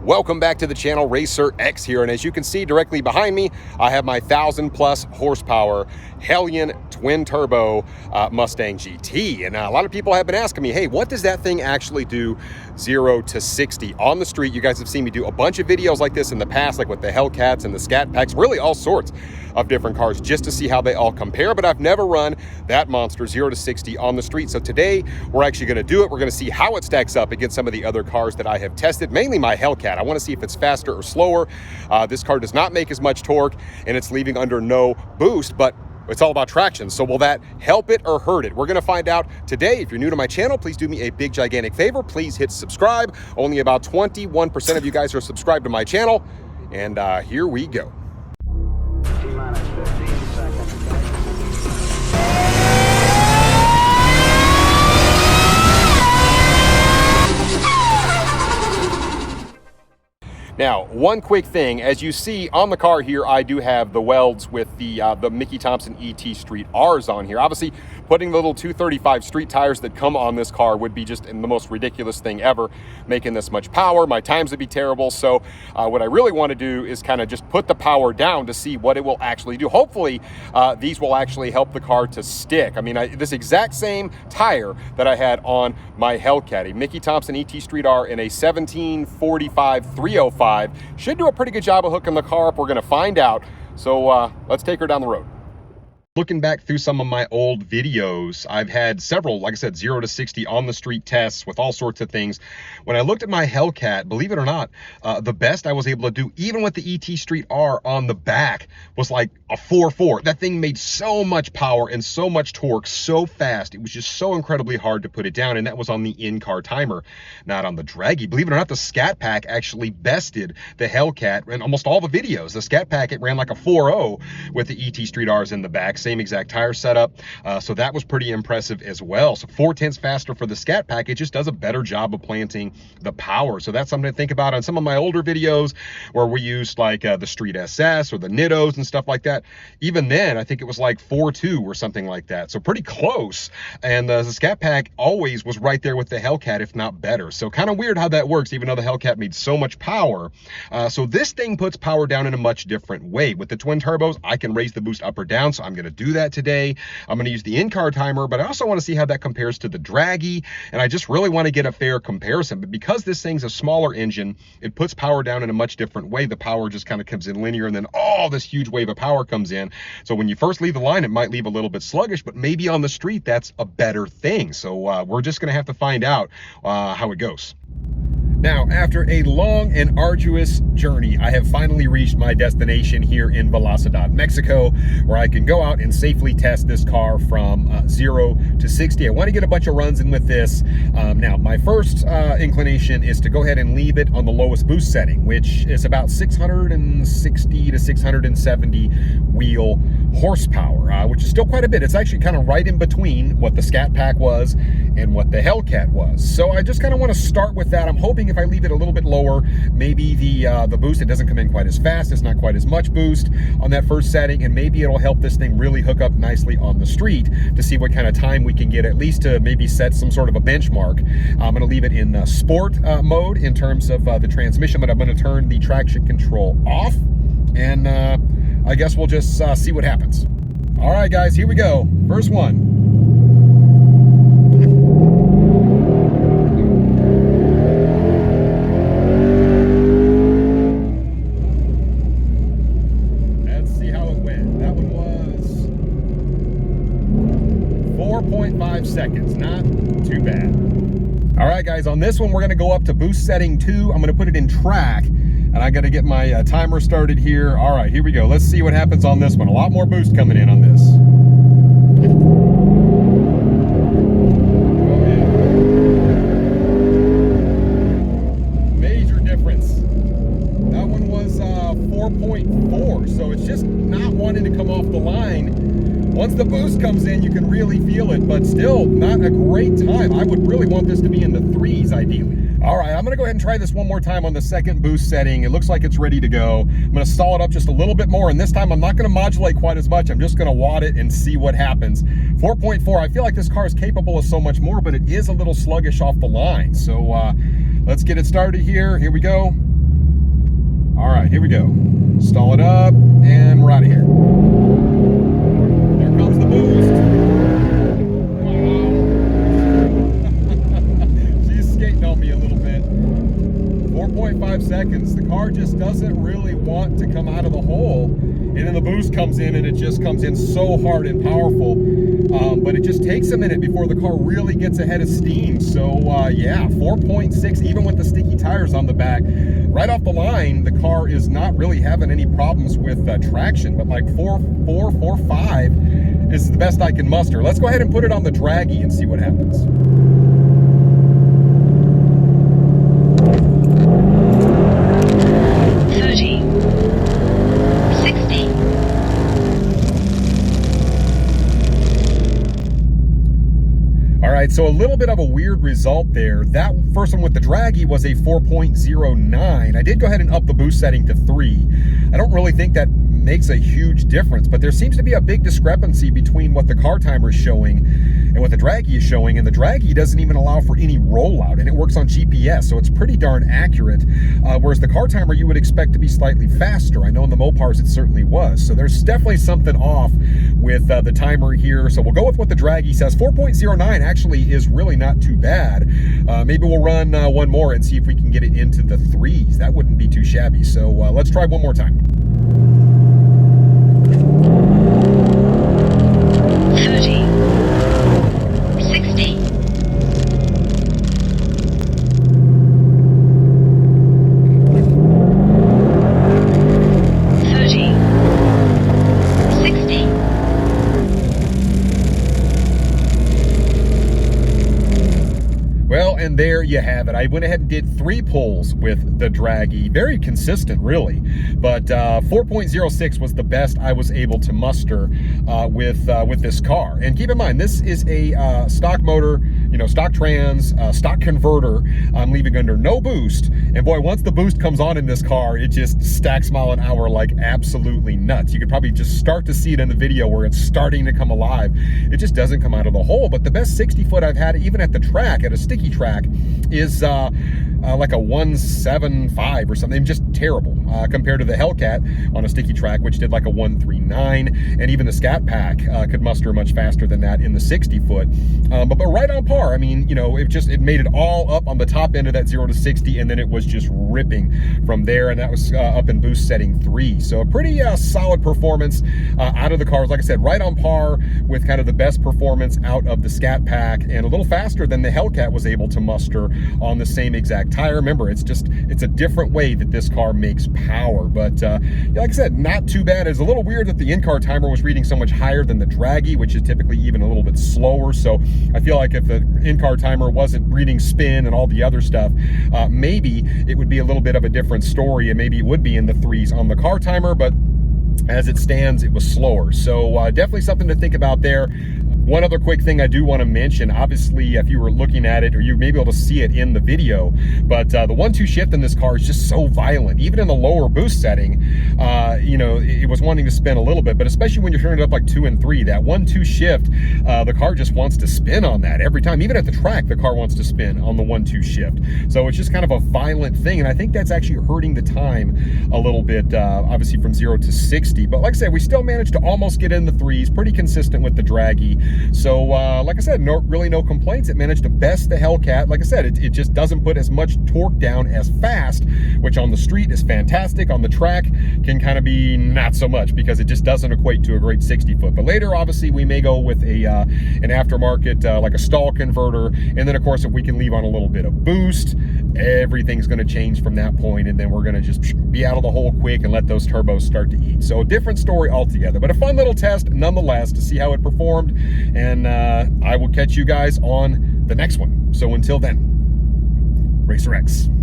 Welcome back to the channel. RacerX here, and as you can see directly behind me, I have my 1,000+ horsepower Hellion Twin Turbo Mustang GT. And a lot of people have been asking me, hey, what does that thing actually do 0 to 60 on the street? You guys have seen me do a bunch of videos like this in the past, like with the Hellcats and the Scat Packs, really all sorts of different cars just to see how they all compare, but I've never run that monster 0 to 60 on the street. So today we're actually going to do it. We're going to see how it stacks up against some of the other cars that I have tested, mainly my Hellcat. I want to see if it's faster or slower. This car does not make as much torque and it's leaving under no boost, but it's all about traction. So will that help it or hurt it? We're going to find out today. If you're new to my channel, please do me a big, gigantic favor. Please hit subscribe. Only about 21% of you guys are subscribed to my channel. And here we go. T-minus 15 seconds. Now, one quick thing, as you see on the car here, I do have the welds with the Mickey Thompson ET Street R's on here. Obviously, putting the little 235 street tires that come on this car would be just the most ridiculous thing ever, making this much power. My times would be terrible. So what I really want to do is kind of just put the power down to see what it will actually do. Hopefully, these will actually help the car to stick. I mean, this exact same tire that I had on my Hellcat, a Mickey Thompson ET Street R in a 1745 305. Should do a pretty good job of hooking the car up. We're going to find out. So let's take her down the road. Looking back through some of my old videos, I've had several, like I said, 0 to 60 on the street tests with all sorts of things. When I looked at my Hellcat, believe it or not, the best I was able to do, even with the ET Street R on the back, was like a 4.4. That thing made so much power and so much torque so fast. It was just so incredibly hard to put it down, and that was on the in-car timer, not on the draggy. Believe it or not, the Scat Pack actually bested the Hellcat in almost all the videos. The Scat Pack, it ran like a 4.0 with the ET Street Rs in the back. Same exact tire setup, so that was pretty impressive as well. So 4/10 faster for the Scat Pack. It just does a better job of planting the power. So that's something to think about on some of my older videos where we used like the Street SS or the Nittos and stuff like that. Even then, I think it was like 4.2 or something like that. So pretty close. And the Scat Pack always was right there with the Hellcat, if not better. So kind of weird how that works, even though the Hellcat made so much power. So this thing puts power down in a much different way. With the twin turbos, I can raise the boost up or down, so I'm going to do that today. I'm going to use the in-car timer, but I also want to see how that compares to the draggy, and I just really want to get a fair comparison. But because this thing's a smaller engine, it puts power down in a much different way. The power just kind of comes in linear, and then this huge wave of power comes in. So when you first leave the line, it might leave a little bit sluggish, but maybe on the street, that's a better thing. So we're just going to have to find out how it goes. Now, after a long and arduous journey, I have finally reached my destination here in Velocidad, Mexico, where I can go out and safely test this car from 0 to 60. I want to get a bunch of runs in with this. Now, my first inclination is to go ahead and leave it on the lowest boost setting, which is about 660 to 670 wheel horsepower, which is still quite a bit. It's actually kind of right in between what the Scat Pack was and what the Hellcat was. So I just kind of want to start with that. I'm hoping if I leave it a little bit lower, maybe the boost, it doesn't come in quite as fast. It's not quite as much boost on that first setting, and maybe it'll help this thing really hook up nicely on the street to see what kind of time we can get, at least to maybe set some sort of a benchmark. I'm going to leave it in sport mode in terms of the transmission, but I'm going to turn the traction control off, and I guess we'll just see what happens. All right, guys, here we go. First one. Let's see how it went. That one was 4.5 seconds. Not too bad. All right, guys, on this one, we're going to go up to boost setting 2. I'm going to put it in track. And I got to get my timer started here. All right, here we go. Let's see what happens on this one. A lot more boost coming in on this. Oh, yeah. Major difference. That one was 4.4. So it's just not wanting to come off the line. Once the boost comes in, you can really feel it, but still not a great time. I would really want this to be in the 3s, ideally. All right, I'm gonna go ahead and try this one more time on the second boost setting. It looks like it's ready to go. I'm gonna stall it up just a little bit more, and this time I'm not gonna modulate quite as much. I'm just gonna watt it and see what happens. 4.4, I feel like this car is capable of so much more, but it is a little sluggish off the line. So let's get it started here. Here we go. All right, here we go. Stall it up, and we're out of here. Here comes the boost. Wow. She's skating on me a little bit. 4.5 seconds. The car just doesn't really want to come out of the hole. And then the boost comes in, and it just comes in so hard and powerful. But it just takes a minute before the car really gets ahead of steam. So yeah, 4.6, even with the sticky tires on the back. Right off the line, the car is not really having any problems with traction, but like 4.4, 4.5 is the best I can muster. Let's go ahead and put it on the draggy and see what happens. So a little bit of a weird result there. That first one with the draggy was a 4.09. I did go ahead and up the boost setting to 3. I don't really think that makes a huge difference, but there seems to be a big discrepancy between what the car timer is showing and what the draggy is showing, and the draggy doesn't even allow for any rollout, and it works on GPS, so it's pretty darn accurate, whereas the car timer you would expect to be slightly faster. I know in the Mopars it certainly was, so there's definitely something off with the timer here, so we'll go with what the draggy says. 4.09 actually is really not too bad. Maybe we'll run one more and see if we can get it into the 3s. That wouldn't be too shabby, so let's try one more time. 30, 60. Well, and there you have it. I went ahead and did 3 pulls with the draggy. Very consistent, really. But 4.06 was the best I was able to muster with this car. And keep in mind, this is a stock motor, you know, stock trans, stock converter. I'm leaving under no boost. And boy, once the boost comes on in this car, it just stacks mile an hour like absolutely nuts. You could probably just start to see it in the video where it's starting to come alive. It just doesn't come out of the hole. But the best 60 foot I've had, even at the track, at a sticky track, is like a 175 or something. Just terrible compared to the Hellcat on a sticky track, which did like a 139, and even the Scat Pack could muster much faster than that in the 60 foot. But right on par. I mean, you know, it made it all up on the top end of that 0 to 60, and then it was just ripping from there, and that was up in boost setting 3. So a pretty solid performance out of the cars. Like I said, right on par with kind of the best performance out of the Scat Pack, and a little faster than the Hellcat was able to muster on the same exact tire. Remember, it's a different way that this car makes power. But yeah, like I said, not too bad. It's a little weird that the in-car timer was reading so much higher than the draggy, which is typically even a little bit slower. So I feel like if the in-car timer wasn't reading spin and all the other stuff, maybe it would be a little bit of a different story, and maybe it would be in the 3s on the car timer, but as it stands, it was slower. So definitely something to think about there. One other quick thing I do want to mention, obviously, if you were looking at it, or you may be able to see it in the video, but the 1-2 shift in this car is just so violent. Even in the lower boost setting, you know, it was wanting to spin a little bit, but especially when you're turning it up like 2 and 3, that 1-2 shift, the car just wants to spin on that every time. Even at the track, the car wants to spin on the 1-2 shift. So it's just kind of a violent thing, and I think that's actually hurting the time a little bit, obviously from 0 to 60. But like I said, we still managed to almost get in the 3s, pretty consistent with the draggy. So like I said, really no complaints. It managed to best the Hellcat. Like I said, it just doesn't put as much torque down as fast, which on the street is fantastic. On the track can kind of be not so much, because it just doesn't equate to a great 60 foot. But later, obviously, we may go with an aftermarket, like a stall converter. And then of course, if we can leave on a little bit of boost, everything's going to change from that point, and then we're going to just be out of the hole quick and let those turbos start to eat. So a different story altogether, but a fun little test nonetheless to see how it performed. And I will catch you guys on the next one. So until then, RacerX.